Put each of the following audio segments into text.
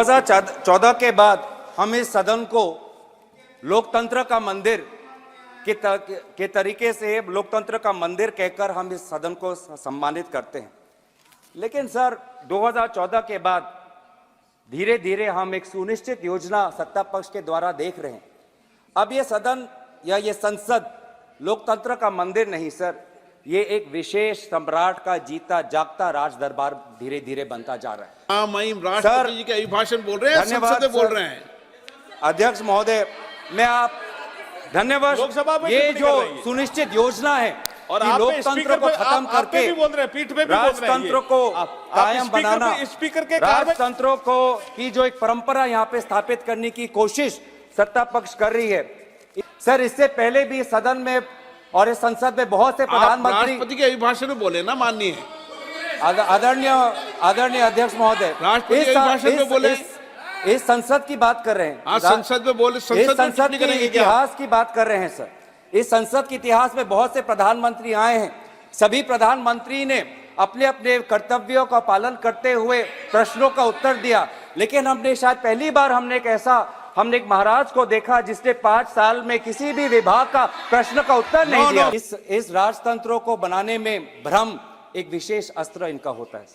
2014 के बाद हम इस सदन को लोकतंत्र का मंदिर के तरीके से लोकतंत्र का मंदिर कहकर हम इस सदन को सम्मानित करते हैं। लेकिन सर 2014 के बाद धीरे धीरे हम एक सुनिश्चित योजना सत्ता पक्ष के द्वारा देख रहे हैं। अब ये सदन या ये संसद लोकतंत्र का मंदिर नहीं सर, ये एक विशेष सम्राट का जीता जागता राज दरबार धीरे धीरे बनता जा रहा है। राष्ट्रपति जी के अभिभाषण बोल रहे हैं, संसद में बोल रहे हैं। अध्यक्ष महोदय, मैं आप धन्यवाद। लोकसभा में ये जो सुनिश्चित योजना है और लोकतंत्र को खत्म करके राजतंत्र को कायम बनाना, स्पीकर के राजतंत्रों को की जो एक परंपरा यहाँ पे स्थापित करने की कोशिश सत्ता पक्ष कर रही है। सर इससे पहले भी सदन में और इस संसद में बहुत से प्रधानमंत्री राष्ट्रपति के अभिभाषण में बोले ना, माननीय आदरणीय अध्यक्ष महोदय, इस संसद की बात कर रहे हैं। संसद में बोले, संसद के इतिहास की बात कर रहे हैं सर। इस संसद के इतिहास में बहुत से प्रधानमंत्री आए हैं। सभी प्रधानमंत्री ने अपने अपने कर्तव्यों का पालन करते हुए प्रश्नों का उत्तर दिया। लेकिन हमने शायद पहली बार हमने एक महाराज को देखा जिसने 5 साल में किसी भी विभाग का प्रश्न का उत्तर नहीं दिया। इस राजतंत्रों को बनाने में भ्रम एक विशेष अस्त्र इनका होता है।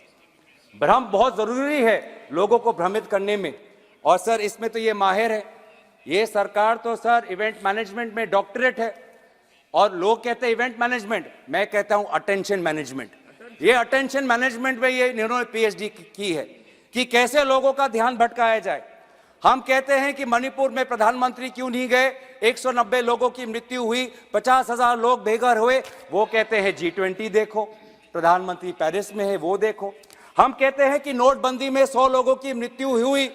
भ्रम बहुत जरूरी है लोगों को भ्रमित करने में, और सर इसमें तो ये माहिर है। ये सरकार तो सर इवेंट मैनेजमेंट में डॉक्टरेट है, और लोग कहते हैं इवेंट मैनेजमेंट, मैं कहता हूं अटेंशन मैनेजमेंट। ये अटेंशन मैनेजमेंट में ये इन्होंने पीएचडी की है कि कैसे लोगों का ध्यान भटकाया जाए। हम कहते हैं कि मणिपुर में प्रधानमंत्री क्यों नहीं गए, 190 लोगों की मृत्यु हुई, 50,000 लोग बेघर हुए। वो कहते हैं G20 देखो, प्रधानमंत्री पेरिस में है वो देखो। हम कहते हैं कि नोटबंदी में 100 लोगों की मृत्यु हुई,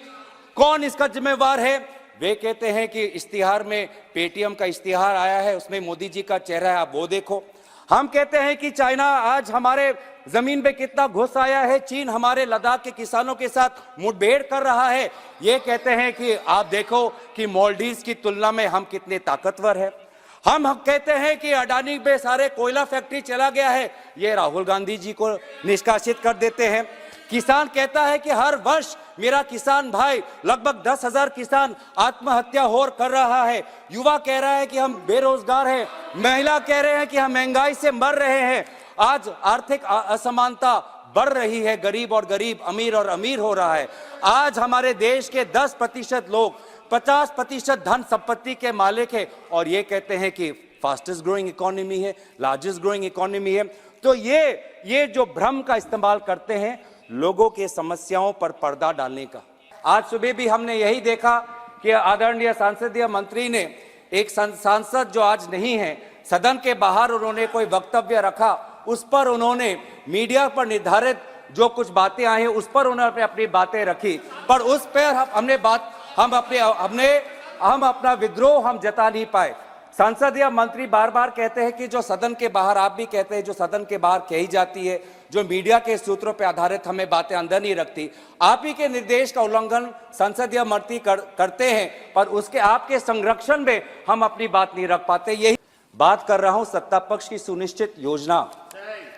कौन इसका जिम्मेवार है। वे कहते हैं कि इश्तिहार में पेटीएम का इश्तिहार आया है, उसमें मोदी जी का चेहरा है, आप वो देखो। हम कहते हैं कि चाइना आज हमारे जमीन पे कितना घुस आया है, चीन हमारे लद्दाख के किसानों के साथ मुठभेड़ कर रहा है। ये कहते हैं कि आप देखो कि मालदीव्स की तुलना में हम कितने ताकतवर हैं। हम कहते हैं कि अडानी पे सारे कोयला फैक्ट्री चला गया है, ये राहुल गांधी जी को निष्कासित कर देते हैं। किसान कहता है कि हर वर्ष मेरा किसान भाई लगभग 10,000 किसान आत्महत्या कर रहा है। युवा कह रहा है कि हम बेरोजगार हैं, महिला कह रहे हैं कि हम महंगाई से मर रहे हैं। आज आर्थिक असमानता बढ़ रही है, गरीब और गरीब, अमीर और अमीर हो रहा है। आज हमारे देश के 10% लोग 50% धन संपत्ति के मालिक है, और ये कहते हैं कि फास्टेस्ट ग्रोइंग इकोनॉमी है, लार्जेस्ट ग्रोइंग इकोनॉमी है। तो ये जो भ्रम का इस्तेमाल करते हैं लोगों के समस्याओं पर पर्दा डालने का। आज सुबह भी हमने यही देखा कि आदरणीय संसदीय मंत्री ने एक सांसद जो आज नहीं है, सदन के बाहर उन्होंने कोई वक्तव्य रखा, उस पर उन्होंने मीडिया पर निर्धारित जो कुछ बातें आई हैं उस पर उन्होंने अपनी बातें रखी, पर उस पर हम अपना विद्रोह हम जता नहीं पाए। संसदीय मंत्री बार बार कहते हैं कि जो सदन के बाहर, आप भी कहते हैं जो सदन के बाहर कही जाती है, जो मीडिया के सूत्रों पर आधारित हमें बातें अंदर नहीं रखती। आप ही के निर्देश का उल्लंघन संसदीय मंत्री करते हैं, पर उसके आपके संरक्षण में हम अपनी बात नहीं रख पाते। यही बात कर रहा हूं सत्ता पक्ष की सुनिश्चित योजना,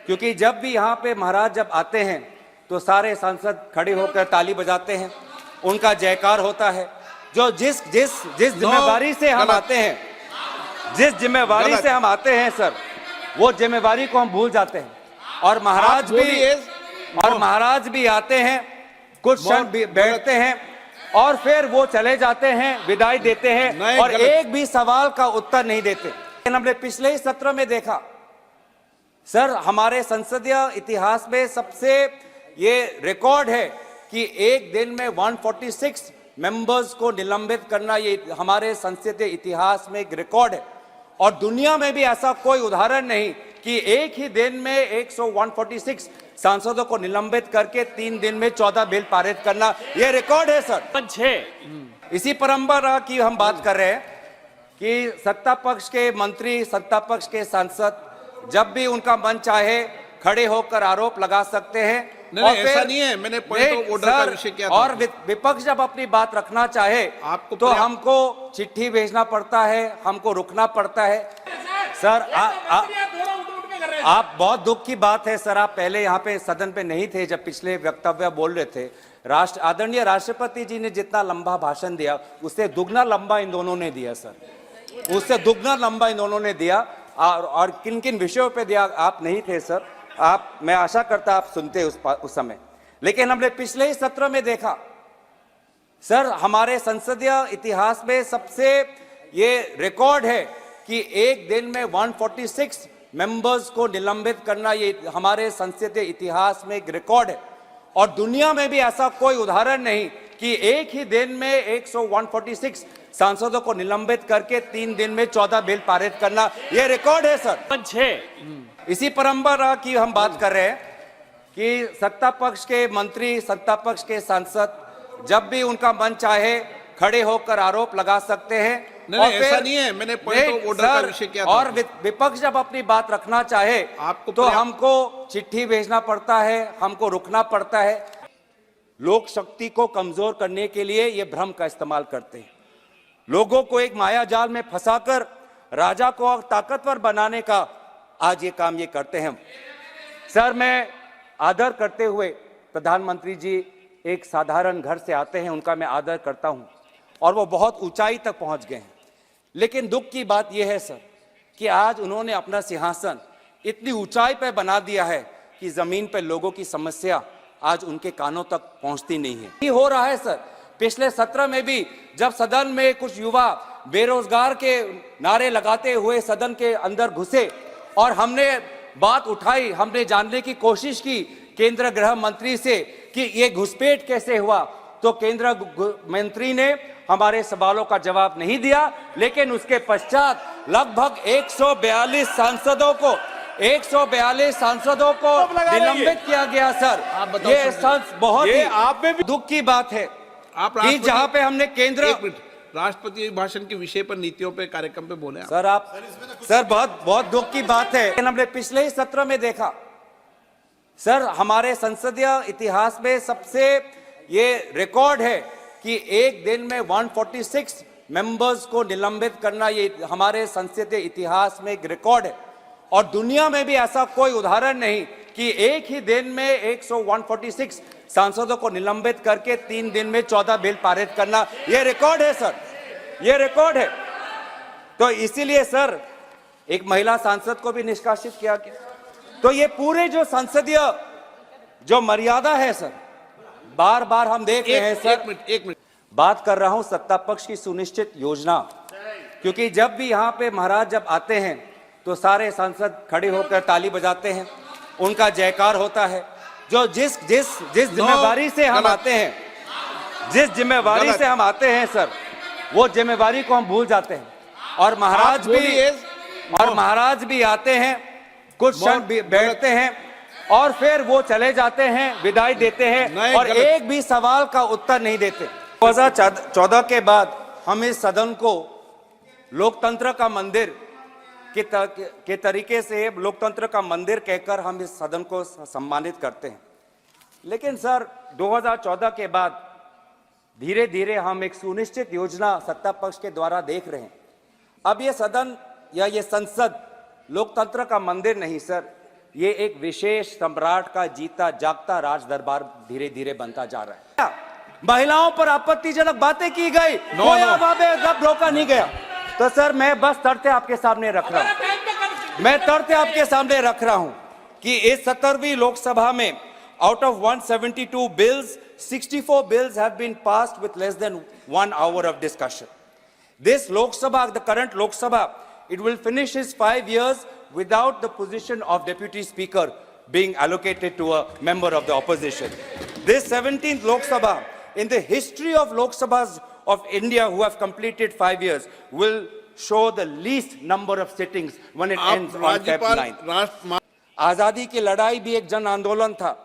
क्योंकि जब भी यहाँ पे महाराज जब आते हैं तो सारे सांसद खड़े होकर ताली बजाते हैं, उनका जयकार होता है। जो जिस जिम्मेवारी से हम आते हैं, जिस जिम्मेवारी से हम आते हैं सर, वो जिम्मेवारी को हम भूल जाते हैं। और महाराज भी आते हैं, कुछ क्षण बैठते हैं और फिर वो चले जाते हैं, विदाई देते हैं, और एक भी सवाल का उत्तर नहीं देते। हमने पिछले ही सत्र में देखा सर, हमारे संसदीय इतिहास में सबसे ये रिकॉर्ड है कि एक दिन में 146 मेंबर्स को निलंबित करना, ये हमारे संसदीय इतिहास में एक रिकॉर्ड है। और दुनिया में भी ऐसा कोई उदाहरण नहीं कि एक ही दिन में 146 सांसदों को निलंबित करके 3 दिन में 14 बिल पारित करना, यह रिकॉर्ड है सर। इसी परंपरा की हम बात कर रहे हैं कि सत्ता पक्ष के मंत्री, सत्ता पक्ष के सांसद जब भी उनका मन चाहे खड़े होकर आरोप लगा सकते हैं। नहीं, ऐसा नहीं है, मैंने पॉइंट ऑफ ऑर्डर का विषय किया था। और विपक्ष जब अपनी बात रखना चाहे तो हमको चिट्ठी भेजना पड़ता है, हमको रुकना पड़ता है। सर आप बहुत दुख की बात है सर, आप पहले यहाँ पे सदन पे नहीं थे जब पिछले वक्तव्य बोल रहे थे, आदरणीय राष्ट्रपति जी ने जितना लंबा भाषण दिया उससे दुगना लंबा इन दोनों ने दिया सर, उससे दुगना लंबा इन दोनों ने दिया। और किन किन विषयों पे दिया आप नहीं थे सर, मैं आशा करता आप सुनते उस समय। लेकिन हमने पिछले ही सत्र में देखा सर, हमारे संसदीय इतिहास में सबसे ये रिकॉर्ड है कि एक दिन में 146 मेंबर्स को निलंबित करना, ये हमारे संसदीय इतिहास में एक रिकॉर्ड है। और दुनिया में भी ऐसा कोई उदाहरण नहीं कि एक ही दिन में 146 सांसदों को निलंबित करके 3 दिन में 14 बिल पारित करना, ये रिकॉर्ड है सर। इसी परंपरा की हम बात कर रहे हैं कि सत्ता पक्ष के मंत्री, सत्ता पक्ष के सांसद जब भी उनका मन चाहे खड़े होकर आरोप लगा सकते हैं। नहीं, ऐसा नहीं है, मैंने पॉइंट ऑफ ऑर्डर का विषय किया था। और विपक्ष जब अपनी बात रखना चाहे तो हमको चिट्ठी भेजना पड़ता है, हमको रुकना पड़ता है। लोक शक्ति को कमजोर करने के लिए ये भ्रम का इस्तेमाल करते हैं, लोगों को एक माया जाल में फंसाकर राजा को और ताकतवर बनाने का आज ये काम ये करते हैं। सर, मैं आदर करते हुए प्रधानमंत्री जी एक साधारण घर से आते हैं, उनका मैं आदर करता हूं और वो बहुत ऊंचाई तक पहुंच गए हैं। लेकिन दुख की बात यह है सर कि आज उन्होंने अपना सिंहासन इतनी ऊंचाई पर बना दिया है कि जमीन पर लोगों की समस्या आज उनके कानों तक पहुंचती नहीं है। ये हो रहा है सर। पिछले सत्र में भी जब सदन में कुछ युवा बेरोजगार के नारे लगाते हुए सदन के अंदर घुसे और हमने बात उठाई, हमने जानने की कोशिश की केंद्र गृह मंत्री से कि ये घुसपैठ कैसे हुआ, तो केंद्र मंत्री ने हमारे सवालों का जवाब नहीं दिया। लेकिन उसके पश्चात लगभग 142 सांसदों को निलंबित किया गया सर। ये बहुत ही आप में भी दुख की बात है कि जहां पे हमने केंद्र राष्ट्रपति भाषण के विषय पर, नीतियों पे, कार्यक्रम पे बोले सर। सर बहुत दुख की बात है। हमने पिछले ही सत्र में देखा सर, हमारे संसदीय इतिहास में सबसे ये रिकॉर्ड है कि एक दिन में 146 मेंबर्स को निलंबित करना, ये हमारे संसदीय इतिहास में एक रिकॉर्ड है। और दुनिया में भी ऐसा कोई उदाहरण नहीं कि एक ही दिन में 146 सांसदों को निलंबित करके 3 दिन में 14 बिल पारित करना, यह रिकॉर्ड है सर, यह रिकॉर्ड है। तो इसीलिए सर एक महिला सांसद को भी निष्कासित किया गया। तो ये पूरे जो संसदीय जो मर्यादा है सर, बार बार हम देख रहे हैं सर। एक मिनट बात कर रहा हूं सत्ता पक्ष की सुनिश्चित योजना, क्योंकि जब भी यहां पे महाराज जब आते हैं तो सारे सांसद खड़े होकर ताली बजाते हैं, उनका जयकार होता है। जो जिस जिम्मेवारी से हम आते हैं, जिस जिम्मेवारी से हम आते हैं सर, वो जिम्मेवारी को हम भूल जाते हैं। और महाराज भी आते हैं, कुछ क्षण बैठते हैं और फिर वो चले जाते हैं, विदाई देते हैं और एक भी सवाल का उत्तर नहीं देते। 2014 के बाद हम इस सदन को लोकतंत्र का मंदिर के तरीके से लोकतंत्र का मंदिर कहकर हम इस सदन को सम्मानित करते हैं। लेकिन सर 2014 के बाद धीरे धीरे हम एक सुनिश्चित योजना सत्ता पक्ष के द्वारा देख रहे हैं। अब ये सदन या ये संसद लोकतंत्र का मंदिर नहीं सर, ये एक विशेष सम्राट का जीता जागता राज दरबार धीरे धीरे बनता जा रहा है। महिलाओं पर आपत्तिजनक बातें की गई, कोई अब रोका नहीं गया। तो सर मैं बस तथ्य आपके सामने रख रहा हूं, मैं तथ्य आपके सामने रख रहा हूं कि इस 17वीं लोकसभा में out of 172 bills, 64 bills have been passed with less than 1 hour of discussion. This Lok Sabha, the current Lok Sabha, it will finish its 5 years without the position of Deputy Speaker being allocated to a member of the opposition. This 17th Lok Sabha, in the history of Lok Sabhas of India who have completed 5 years, will show the least number of sittings when it ends on February 9th. आजादी की लड़ाई भी एक जन आंदोलन था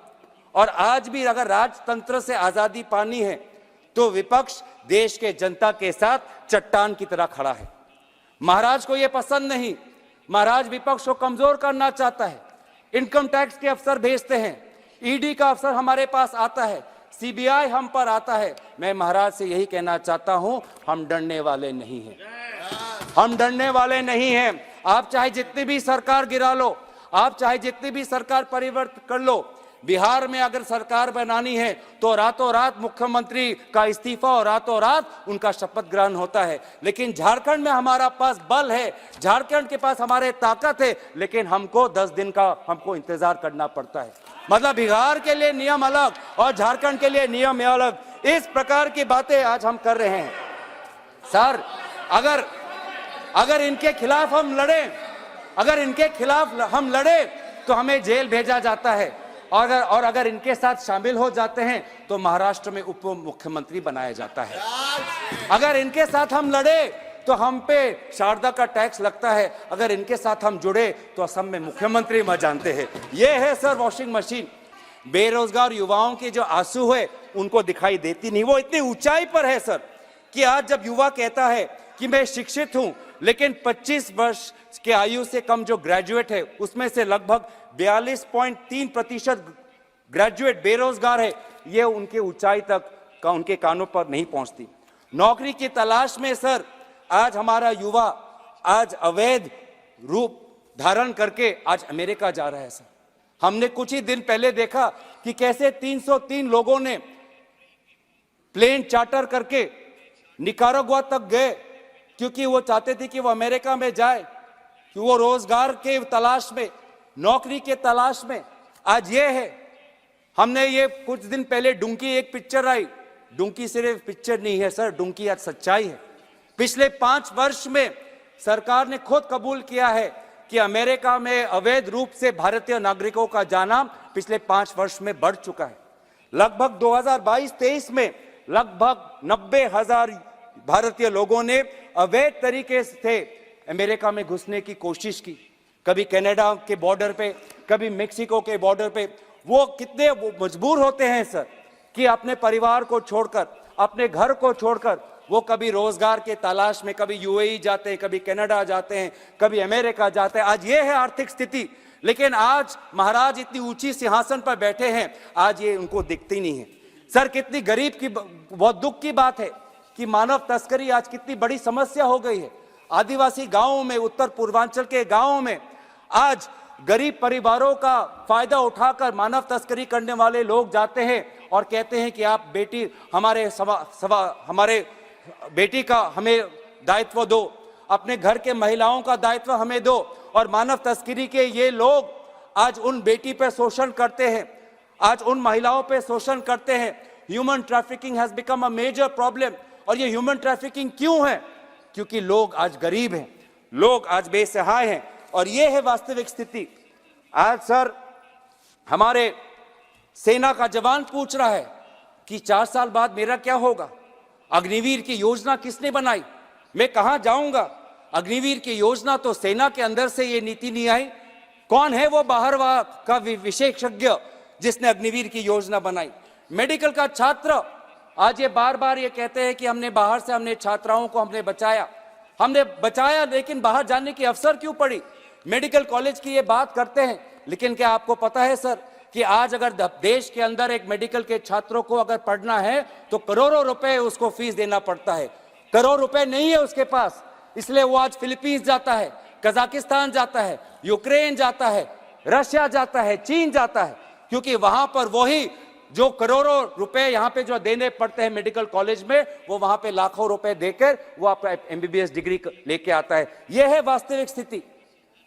और आज भी अगर राजतंत्र से आजादी पानी है तो विपक्ष देश के जनता के साथ चट्टान की तरह खड़ा है। महाराज को यह पसंद नहीं, महाराज विपक्ष को कमजोर करना चाहता है। इनकम टैक्स के अफसर भेजते हैं, ईडी का अफसर हमारे पास आता है, सीबीआई हम पर आता है। मैं महाराज से यही कहना चाहता हूं, हम डरने वाले नहीं हैं, हम डरने वाले नहीं हैं। आप चाहे जितनी भी सरकार गिरा लो, आप चाहे जितनी भी सरकार परिवर्तन कर लो, बिहार में अगर सरकार बनानी है तो रातों रात मुख्यमंत्री का इस्तीफा और रातों रात उनका शपथ ग्रहण होता है। लेकिन झारखंड में हमारा पास बल है, झारखंड के पास हमारे ताकत है, लेकिन हमको 10 दिन का हमको इंतजार करना पड़ता है। मतलब बिहार के लिए नियम अलग और झारखंड के लिए नियम अलग, इस प्रकार की बातें आज हम कर रहे हैं। सर, अगर इनके खिलाफ हम लड़े, तो हमें जेल भेजा जाता है, और अगर इनके साथ शामिल हो जाते हैं तो महाराष्ट्र में उप मुख्यमंत्री बनाया जाता है। अगर इनके साथ हम लड़े तो हम पे शारदा का टैक्स लगता है, अगर इनके साथ हम जुड़े तो असम में मुख्यमंत्री मर जानते हैं। ये है सर वॉशिंग मशीन। बेरोजगार युवाओं के जो आंसू है उनको दिखाई देती नहीं। वो इतनी ऊंचाई पर है सर कि आज जब युवा कहता है कि मैं शिक्षित हूं, लेकिन 25 वर्ष के आयु से कम जो ग्रेजुएट है उसमें से लगभग 42.3% ग्रेजुएट बेरोजगार है, ये उनके ऊंचाई तक का उनके कानों पर नहीं पहुंचती। नौकरी की तलाश में सर आज हमारा युवा आज अवैध रूप धारण करके आज अमेरिका जा रहा है सर। हमने कुछ ही दिन पहले देखा कि कैसे 303 लोगों ने प्लेन चार्टर करके निकारागुआ तक गए, क्योंकि वो चाहते थे कि वो अमेरिका में जाए, कि वो रोजगार के तलाश में, नौकरी के तलाश में। आज ये है, हमने ये कुछ दिन पहले डुंकी एक पिक्चर आई, डुंकी सिर्फ पिक्चर नहीं है सर, डुंकी आज सच्चाई है। पिछले 5 वर्ष में सरकार ने खुद कबूल किया है कि अमेरिका में अवैध रूप से भारतीय नागरिकों का जाना पिछले 5 वर्ष में बढ़ चुका है। लगभग 2022-23 में लगभग 90,000 भारतीय लोगों ने अवैध तरीके से अमेरिका में घुसने की कोशिश की, कभी कनाडा के बॉर्डर पे, कभी मेक्सिको के बॉर्डर पे। वो कितने मजबूर होते हैं सर कि अपने परिवार को छोड़कर, अपने घर को छोड़कर वो कभी रोजगार के तलाश में कभी यूएई जाते हैं, कभी कनाडा जाते हैं, कभी अमेरिका जाते हैं। आज ये है आर्थिक स्थिति। लेकिन आज महाराज इतनी ऊंची सिंहासन पर बैठे हैं, आज ये उनको दिखती नहीं है। सर, कितनी गरीब की, बहुत दुख की बात है कि मानव तस्करी आज कितनी बड़ी समस्या हो गई है। आदिवासी गांवों में, उत्तर पूर्वांचल के गांवों में आज गरीब परिवारों का फायदा उठाकर मानव तस्करी करने वाले लोग जाते हैं और कहते हैं कि आप बेटी हमारे बेटी का हमें दायित्व दो, अपने घर के महिलाओं का दायित्व हमें दो। और मानव तस्करी के ये लोग आज उन बेटी पे शोषण करते हैं, आज उन महिलाओं पे शोषण करते हैं। Human trafficking has become a major problem. और ये ह्यूमन ट्रैफिकिंग क्यों है? क्योंकि लोग आज गरीब हैं, लोग आज बेसहाय हैं, और ये है वास्तविक स्थिति। आज सर हमारे सेना का जवान पूछ रहा है कि 4 साल बाद मेरा क्या होगा? अग्निवीर की योजना किसने बनाई? मैं कहां जाऊंगा? अग्निवीर की योजना तो सेना के अंदर से ये नीति नहीं आई। कौन है वो बाहर का विशेषज्ञ जिसने अग्निवीर की योजना बनाई? मेडिकल का छात्र आज ये बार बार ये कहते हैं कि हमने बाहर से हमने छात्राओं को हमने बचाया, लेकिन बाहर जाने की अवसर क्यों पड़ी? मेडिकल कॉलेज की ये बात करते हैं, लेकिन क्या आपको पता है सर कि आज अगर देश के अंदर एक मेडिकल के छात्रों को अगर पढ़ना है तो करोड़ों रुपए उसको फीस देना पड़ता है। करोड़ रुपए नहीं है उसके पास, इसलिए वो आज फिलीपींस जाता है, कजाकिस्तान जाता है, यूक्रेन जाता है, रशिया जाता है, चीन जाता है, क्योंकि वहां पर वही जो करोड़ों रुपए यहाँ पे जो देने पड़ते हैं मेडिकल कॉलेज में, वो वहां पे लाखों रुपए देकर वो अपना MBBS डिग्री लेके आता है। यह है वास्तविक स्थिति।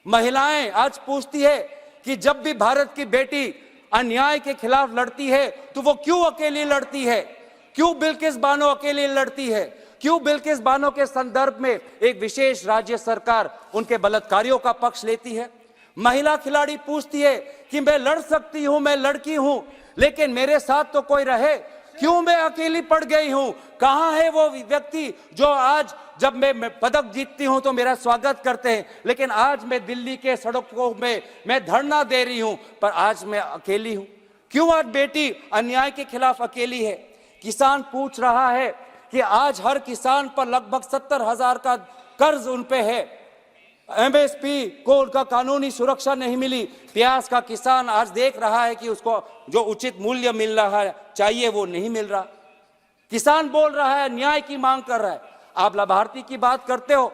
महिलाएं आज पूछती है कि जब भी भारत की बेटी अन्याय के खिलाफ लड़ती है तो वो क्यों अकेली लड़ती है? क्यों बिल्किस बानो अकेली लड़ती है? क्यों बिल्किस बानो के संदर्भ में एक विशेष राज्य सरकार उनके बलात्कारियों का पक्ष लेती है? महिला खिलाड़ी पूछती है कि मैं लड़ सकती हूं, मैं लड़की हूं, लेकिन मेरे साथ तो कोई रहे, क्यों मैं अकेली पड़ गई हूं? कहां है वो व्यक्ति जो आज जब मैं पदक जीतती हूं तो मेरा स्वागत करते हैं, लेकिन आज मैं दिल्ली के सड़कों में मैं धरना दे रही हूं पर आज मैं अकेली हूं? क्यों आज बेटी अन्याय के खिलाफ अकेली है? किसान पूछ रहा है कि आज हर किसान पर लगभग 70,000 का कर्ज उन पे है। MSP को उनका कानूनी सुरक्षा नहीं मिली। प्याज का किसान आज देख रहा है कि उसको जो उचित मूल्य मिल रहा है चाहिए वो नहीं मिल रहा। किसान बोल रहा है, न्याय की मांग कर रहा है। आप लाभार्थी की बात करते हो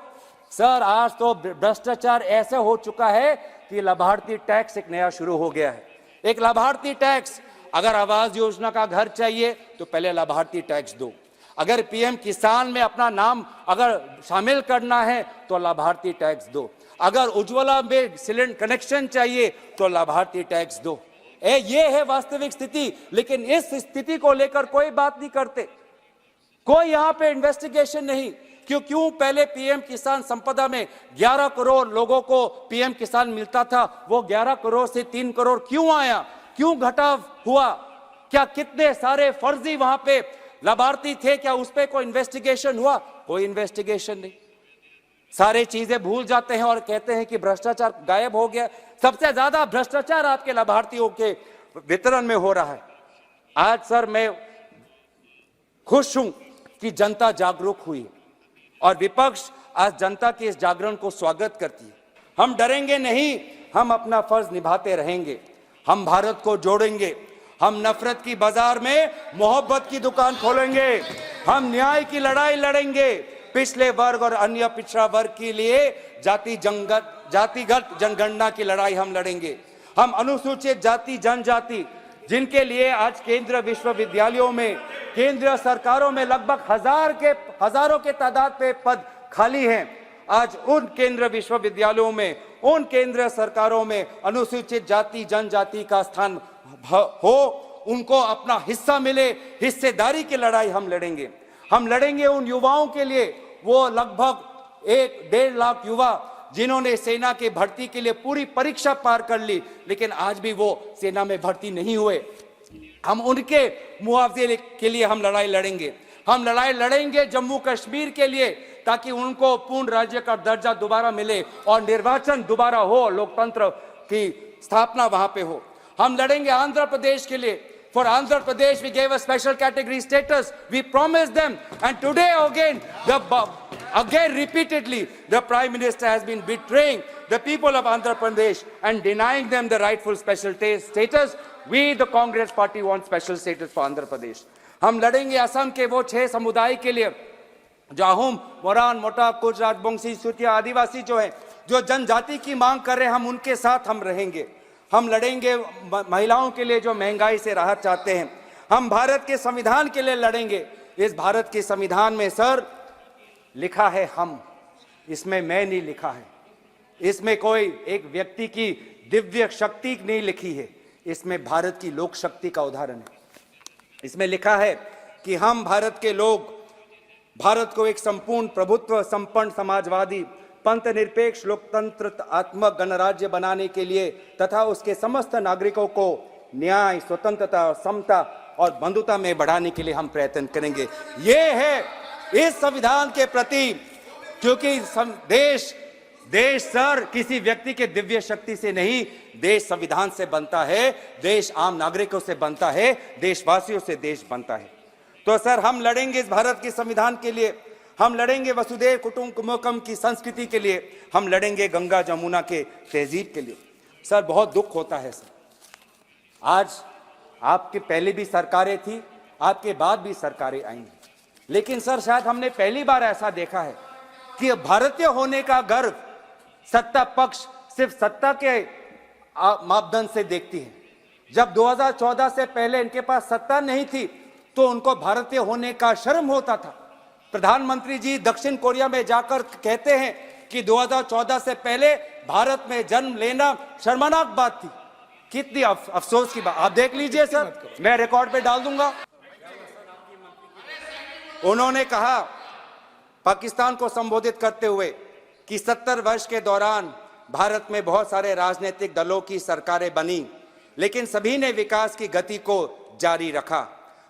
सर, आज तो भ्रष्टाचार ऐसे हो चुका है कि लाभार्थी टैक्स एक नया शुरू हो गया है। एक लाभार्थी टैक्स, अगर आवास योजना का घर चाहिए तो पहले लाभार्थी टैक्स दो। अगर पीएम किसान में अपना नाम अगर शामिल करना है तो लाभार्थी टैक्स दो। अगर उज्ज्वला में सिलेंडर कनेक्शन चाहिए तो लाभार्थी टैक्स दो। ये है वास्तविक स्थिति, लेकिन इस स्थिति को लेकर कोई बात नहीं करते, कोई यहां पे इन्वेस्टिगेशन नहीं। क्यों पहले पीएम किसान संपदा में 11 करोड़ लोगों को पीएम किसान मिलता था, वो 11 करोड़ से 3 करोड़ क्यों आया, क्यों घटाव हुआ? क्या कितने सारे फर्जी वहां पे लाभार्थी थे, क्या उस पर कोई इन्वेस्टिगेशन हुआ? कोई इन्वेस्टिगेशन नहीं। सारे चीजें भूल जाते हैं और कहते हैं कि भ्रष्टाचार गायब हो गया। सबसे ज्यादा भ्रष्टाचार आपके लाभार्थियों के वितरण में हो रहा है। आज सर मैं खुश हूं कि जनता जागरूक हुई और विपक्ष आज जनता के इस जागरण को स्वागत करती है। हम डरेंगे नहीं, हम अपना फर्ज निभाते रहेंगे। हम भारत को जोड़ेंगे, हम नफरत की बाजार में मोहब्बत की दुकान खोलेंगे, हम न्याय की लड़ाई लड़ेंगे, पिछले वर्ग और अन्य पिछड़ा वर्ग के लिए जातिगत जनगणना की लड़ाई हम लड़ेंगे। हम अनुसूचित जाति जनजाति जिनके लिए आज केंद्रीय विश्वविद्यालयों में, केंद्रीय सरकारों में लगभग हजारों के तादाद पे पद खाली हैं, आज उन केंद्रीय विश्वविद्यालयों में, उन केंद्रीय सरकारों में अनुसूचित जाति जनजाति का स्थान हो, उनको अपना हिस्सा मिले, हिस्सेदारी की लड़ाई हम लड़ेंगे। हम लड़ेंगे उन युवाओं के लिए, वो लगभग 1-1.5 लाख युवा जिन्होंने सेना के भर्ती के लिए पूरी परीक्षा पार कर ली, लेकिन आज भी वो सेना में भर्ती नहीं हुए। हम उनके मुआवजे के लिए हम लड़ाई लड़ेंगे। हम लड़ाई लड़ेंगे जम्मू कश्मीर के लिए, ताकि उनको पूर्ण राज्य का दर्जा दोबारा मिले और निर्वाचन दोबारा हो, लोकतंत्र की स्थापना वहां पे हो। हम लड़ेंगे आंध्र प्रदेश के लिए। For Andhra Pradesh, we gave a special category status. We promised them, and today again repeatedly, the Prime Minister has been betraying the people of Andhra Pradesh and denying them the rightful special status. We, the Congress Party, want special status for Andhra Pradesh. हम लड़ेंगे असम के वो 6 समुदाय के लिए, जाहुम, मोरान, मोटा, कुच, राजबंशी, सूतिया, आदिवासी जो है, जो जनजाति की मांग कर रहे हैं, हम उनके साथ हम रहेंगे। हम लड़ेंगे महिलाओं के लिए जो महंगाई से राहत चाहते हैं। हम भारत के संविधान के लिए लड़ेंगे। इस भारत के संविधान में सर लिखा है हम, इसमें मैं नहीं लिखा है, इसमें कोई एक व्यक्ति की दिव्य शक्ति नहीं लिखी है, इसमें भारत की लोक शक्ति का उदाहरण है। इसमें लिखा है कि हम भारत के लोग भारत को एक संपूर्ण प्रभुत्व संपन्न समाजवादी पंथ निरपेक्ष लोकतंत्रात्मक गणराज्य बनाने के लिए तथा उसके समस्त नागरिकों को न्याय, स्वतंत्रता, समता और बंधुता में बढ़ाने के लिए हम प्रयत्न करेंगे। ये है इस संविधान के प्रति, क्योंकि देश सर किसी व्यक्ति के दिव्य शक्ति से नहीं, देश संविधान से बनता है, देश आम नागरिकों से बनता है, देशवासियों से देश बनता है। तो सर हम लड़ेंगे इस भारत के संविधान के लिए, हम लड़ेंगे वसुधैव कुटुंबकम की संस्कृति के लिए, हम लड़ेंगे गंगा जमुना के तहजीब के लिए। सर बहुत दुख होता है सर, आज आपके पहले भी सरकारें थी, आपके बाद भी सरकारें आई हैं, लेकिन सर शायद हमने पहली बार ऐसा देखा है कि भारतीय होने का गर्व सत्ता पक्ष सिर्फ सत्ता के मापदंड से देखती है। जब 2014 से पहले इनके पास सत्ता नहीं थी तो उनको भारतीय होने का शर्म होता था। प्रधानमंत्री जी दक्षिण कोरिया में जाकर कहते हैं कि 2014 से पहले भारत में जन्म लेना शर्मनाक बात थी। कितनी अफसोस की बात, आप देख लीजिए सर, मैं रिकॉर्ड पे डाल दूंगा। उन्होंने कहा पाकिस्तान को संबोधित करते हुए कि 70 वर्ष के दौरान भारत में बहुत सारे राजनीतिक दलों की सरकारें बनी, लेकिन सभी ने विकास की गति को जारी रखा।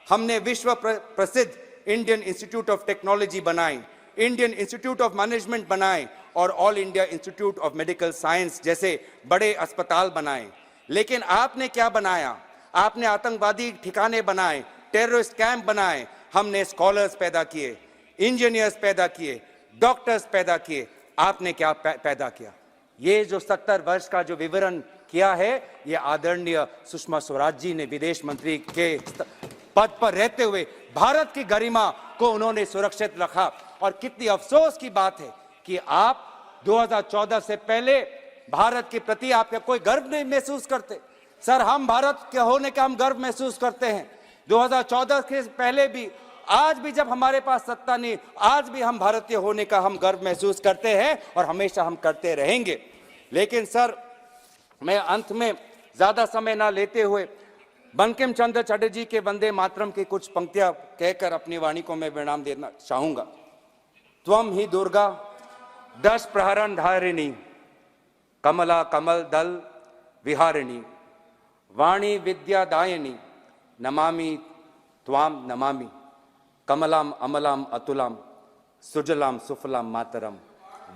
हमने विश्व प्रसिद्ध इंडियन इंस्टीट्यूट ऑफ टेक्नोलॉजी बनाई, इंडियन इंस्टीट्यूट ऑफ मैनेजमेंट बनाए और all India institute of medical science जैसे बड़े अस्पताल बनाए। लेकिन आपने क्या बनाया? आपने आतंकवादी ठिकाने बनाए, टेररिस्ट कैंप बनाए। हमने स्कॉलर्स पैदा किए, इंजीनियर्स पैदा किए, डॉक्टर्स पैदा किए। आपने क्या पैदा किया? ये जो 70 वर्ष का जो विवरण किया है, ये आदरणीय सुषमा स्वराज जी ने विदेश मंत्री के पद पर रहते हुए भारत की गरिमा को उन्होंने सुरक्षित रखा। और कितनी अफसोस की बात है कि आप 2014 से पहले भारत के प्रति आप कोई गर्व नहीं महसूस करते। सर, हम भारत के होने का हम गर्व महसूस करते हैं। 2014 के पहले भी, आज भी जब हमारे पास सत्ता नहीं, आज भी हम भारतीय होने का हम गर्व महसूस करते हैं और हमेशा हम करते रहेंगे। लेकिन सर, मैं अंत में ज्यादा समय ना लेते हुए बंकिम चंद्र चटर्जी के वंदे मातरम की कुछ पंक्तियां कहकर अपनी वाणी को मैं विराम देना चाहूंगा। त्वम ही दुर्गा दश प्रहरण धारिणी, कमला कमल दल विहारिणी, वाणी विद्यादायिनी, नमामि त्वाम नमामि, कमलाम अमलाम अतुलाम, सुजलाम सुफलाम मातरम,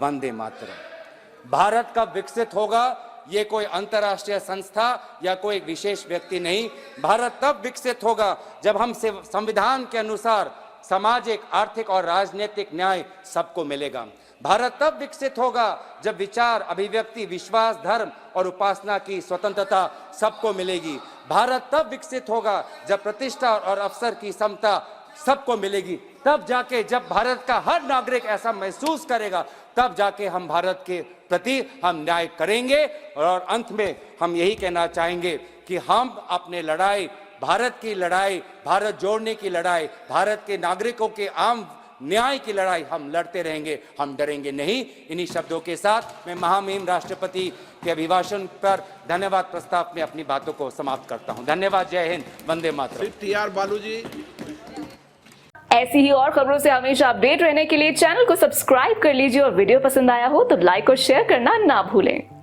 वंदे मातरम। भारत कब विकसित होगा, ये कोई अंतर्राष्ट्रीय संस्था या कोई विशेष व्यक्ति नहीं। भारत तब विकसित होगा जब हम संविधान के अनुसार सामाजिक, आर्थिक और राजनीतिक न्याय सबको मिलेगा। भारत तब विकसित होगा जब विचार, अभिव्यक्ति, विश्वास, धर्म और उपासना की स्वतंत्रता सबको मिलेगी। भारत तब विकसित होगा जब प्रतिष्ठा और अवसर की समता सबको मिलेगी। तब जाके, जब भारत का हर नागरिक ऐसा महसूस करेगा, तब जाके हम भारत के प्रति हम न्याय करेंगे। और अंत में हम यही कहना चाहेंगे कि हम अपने लड़ाई, भारत की लड़ाई, भारत जोड़ने की लड़ाई, भारत के नागरिकों के आम न्याय की लड़ाई हम लड़ते रहेंगे, हम डरेंगे नहीं। इन्हीं शब्दों के साथ मैं महामहिम राष्ट्रपति के अभिभाषण पर धन्यवाद प्रस्ताव में अपनी बातों को समाप्त करता हूं। धन्यवाद। जय हिंद। वंदे मातरम। टी.आर. बालू जी। ऐसी ही और खबरों से हमेशा अपडेट रहने के लिए चैनल को सब्सक्राइब कर लीजिए और वीडियो पसंद आया हो तो लाइक और शेयर करना ना भूलें।